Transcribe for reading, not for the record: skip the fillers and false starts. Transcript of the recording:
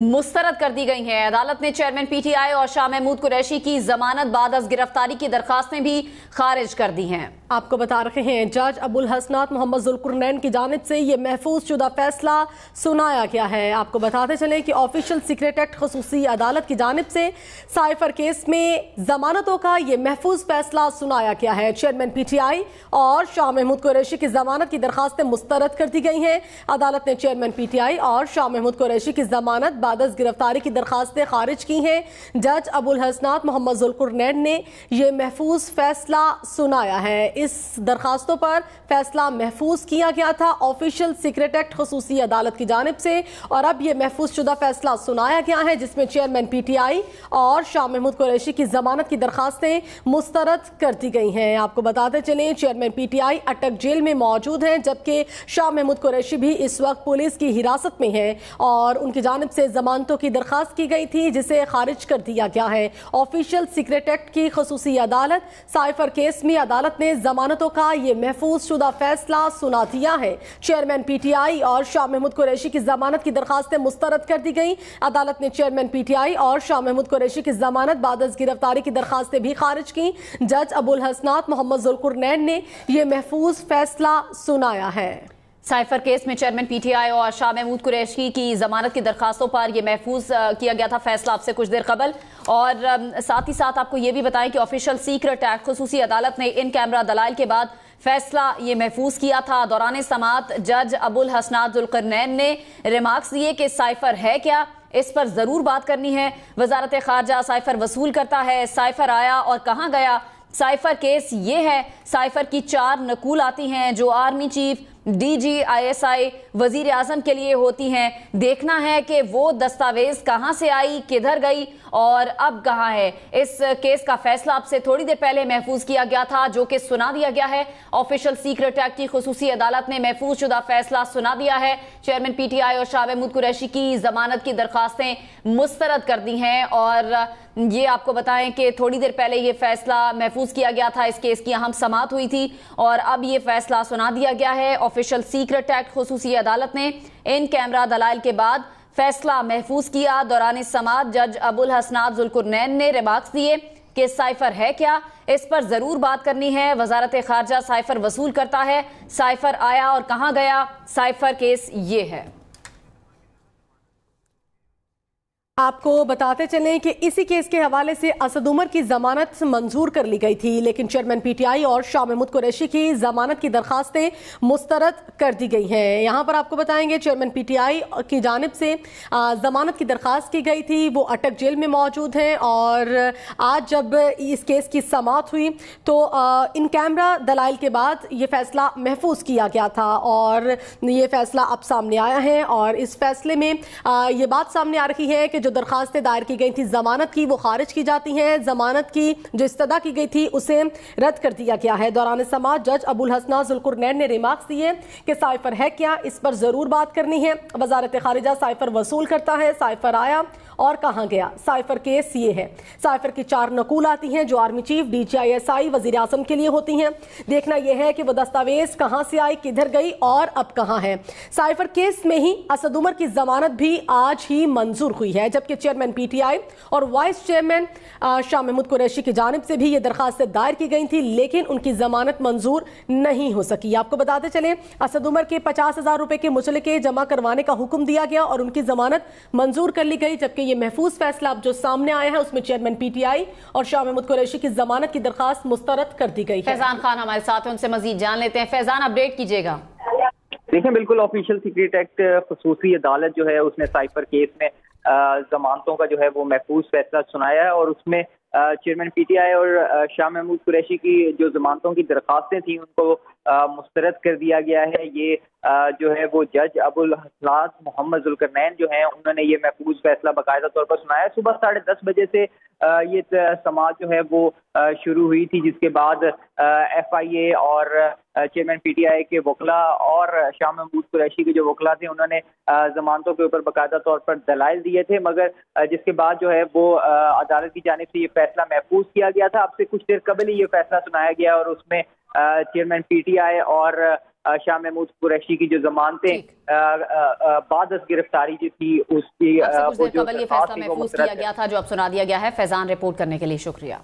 मुस्तरद कर दी गई हैं। अदालत ने चेयरमैन पीटीआई और शाह महमूद कुरैशी की जमानत बाद अज गिरफ्तारी की दरखास्तें भी खारिज कर दी हैं। आपको बता रहे हैं जज अबुल हसनात मोहम्मद जुल्कुरनैन की जानिब से ये महफूज शुदा फैसला सुनाया गया है। आपको बताते चलें कि ऑफिशियल सीक्रेट एक्ट खसूसी अदालत की जानिब से साइफर केस में जमानतों का ये महफूज फैसला सुनाया गया है। चेयरमैन पीटीआई और शाह महमूद कुरैशी की जमानत की दरखास्तें मुस्तरद कर दी गई हैं। अदालत ने चेयरमैन पीटीआई और शाह महमूद कुरैशी की जमानत बाद अज गिरफ्तारी की दरखास्तें खारिज की हैं। जज अबुल हसनात मोहम्मद जुल्कुरनैन ने यह महफूज फैसला सुनाया है। इस दरखास्तों पर फैसला महफूज किया गया था ऑफिशियल सीक्रेट एक्ट खसूसी अदालत की जानिब से, और अब यह महफूज शुदा फैसला सुनाया गया है जिसमें चेयरमैन पीटीआई और शाह महमूद कुरैशी की जमानत की दरखास्तें मुस्तरद कर दी गई हैं। आपको बताते चलें चेयरमैन पीटीआई अटक जेल में मौजूद हैं, जबकि शाह महमूद कुरैशी भी इस वक्त पुलिस की हिरासत में है और उनकी जानिब से जमानतों की दरखास्त की गई थी जिसे खारिज कर दिया गया है। ऑफिशियल सीक्रेट एक्ट की खसूसी अदालत साइफर केस में अदालत ने जमानतों का ये महफूज शुदा फैसला सुना दिया है। चेयरमैन पीटीआई और शाह महमूद कुरैशी की जमानत की दरखास्तें मुस्तरद कर दी गई। अदालत ने चेयरमैन पीटीआई और शाह महमूद कुरैशी की जमानत बाद अज गिरफ्तारी की दरखास्तें भी खारिज की। जज अबुल हसनात मोहम्मद जुल्कुरनैन ने यह महफूज फैसला सुनाया है। साइफर केस में चेयरमैन पीटीआई और शाह महमूद कुरैशी की जमानत की दरखास्तों पर यह महफूज किया गया था फैसला आपसे कुछ देर कबल, और साथ ही साथ आपको ये भी बताएं कि ऑफिशियल सीक्रेट एक्ट खसूसी अदालत ने इन कैमरा दलाइल के बाद फैसला ये महफूज किया था। दौरान समाअत जज अबुल हसनात जुल्कुरनैन ने रिमार्क्स दिए कि साइफर है क्या, इस पर जरूर बात करनी है। वजारत खारजा साइफर वसूल करता है, साइफर आया और कहाँ गया। साइफर केस ये है, साइफर की 4 नकूल आती हैं जो आर्मी चीफ, डीजी, आईएसआई, वजीर आजम के लिए होती हैं। देखना है कि वो दस्तावेज कहां से आई, किधर गई और अब कहां है। इस केस का फैसला अब से थोड़ी देर पहले महफूज किया गया था जो कि सुना दिया गया है। ऑफिशियल सीक्रेट एक्ट की खसूसी अदालत ने महफूज शुदा फैसला सुना दिया है। चेयरमैन पीटीआई और शाह महमूद कुरैशी की जमानत की दरखास्तें मुस्तरद कर दी हैं, और ये आपको बताएं कि थोड़ी देर पहले ये फैसला महफूज किया गया था। इस केस की अहम समाअत हुई थी और अब ये फैसला सुना दिया गया है। ऑफिशियल सीक्रेट एक्ट खसूसी अदालत ने इन कैमरा दलाइल के बाद फैसला महफूज किया। दौरान समाअत जज अबुल हसनात जुल्कुरनैन ने रिमार्क्स दिए कि साइफर है क्या, इस पर जरूर बात करनी है। वजारत खारजा साइफर वसूल करता है, साइफर आया और कहां गया। साइफर केस ये है। आपको बताते चलें कि इसी केस के हवाले से असद उमर की जमानत मंजूर कर ली गई थी, लेकिन चेयरमैन पीटीआई और शाह महमूद कुरैशी की जमानत की दरखास्तें मुस्तरद कर दी गई हैं। यहाँ पर आपको बताएंगे चेयरमैन पीटीआई की जानिब से जमानत की दरखास्त की गई थी, वो अटक जेल में मौजूद हैं, और आज जब इस केस की समाअत हुई तो इन कैमरा दलाइल के बाद ये फैसला महफूज किया गया था और ये फैसला अब सामने आया है। और इस फैसले में ये बात सामने आ रही है कि जो दरखास्तें दायर की गई थी जमानत की, वो खारिज की जाती हैं। जमानत की जो इस्तदा की गई थी उसे रद्द कर दिया गया है। दौरान समाअत जज अबुल हसनात जुल्कुरनैन ने रिमार्क्स दिए कि साइफर है क्या, इस पर जरूर बात करनी है। वजारत खारिजा साइफर वसूल करता है, साइफर आया और कहां गया। साइफर केस ये है, साइफर की 4 नकूल आती हैं जो आर्मी चीफ, डीजीआईएसआई, वजीर आजम के लिए होती हैं। देखना यह है कि वो दस्तावेज कहां से आई, किधर गई और अब कहां है। साइफर केस में ही असद उमर की जमानत भी आज ही मंजूर हुई है, जबकि चेयरमैन पीटीआई और वाइस चेयरमैन शाह महमूद कुरैशी की जानिब से भी ये दरखास्तें दायर की गई थी, लेकिन उनकी जमानत मंजूर नहीं हो सकी। आपको बताते चलें असद उमर के 50,000 रुपए के मुचलके जमा करवाने का हुक्म दिया गया और उनकी जमानत मंजूर कर ली गई, जबकि ये महफूज फैसला अब जो सामने आया है उसमें चेयरमैन पीटीआई और शाह महमूद कुरैशी की जमानत की दरखास्त मुस्तरद कर दी गई है। फैजान खान हमारे साथ हैं, उनसे मजीद जान लेते हैं। फैजान, अपडेट कीजिएगा। देखिए, बिल्कुल ऑफिशियल सीक्रेट एक्ट खसूसी अदालत जो है उसने साइफर केस में जमानतों का जो है वो महफूज फैसला सुनाया है, और उसमें चेयरमैन पीटीआई और शाह महमूद कुरैशी की जो जमानतों की दरखास्तें थी उनको मुस्तरद कर दिया गया है। ये जो है वो जज अबुल हसनात मोहम्मद जुल्कुरनैन जो हैं उन्होंने ये महफूज फैसला बाकायदा तौर पर सुनाया। सुबह 10:30 बजे से ये समाअत जो है वो शुरू हुई थी, जिसके बाद एफआईए और चेयरमैन पीटीआई के वकला और शाह महमूद कुरैशी के जो वकला थे उन्होंने जमानतों के ऊपर बाकायदा तौर पर दलाइल दिए थे, मगर जिसके बाद जो है वो अदालत की जानिब से ये फैसला महफूज किया गया था। अब से कुछ देर कबल ही ये फैसला सुनाया गया और उसमें चेयरमैन पीटीआई और शाह महमूद कुरैशी की जो जमानतें बाद गिरफ्तारी जो थी उसकी ये फैसला महफूज किया गया था जो अब सुना दिया गया है। फैजान, रिपोर्ट करने के लिए शुक्रिया।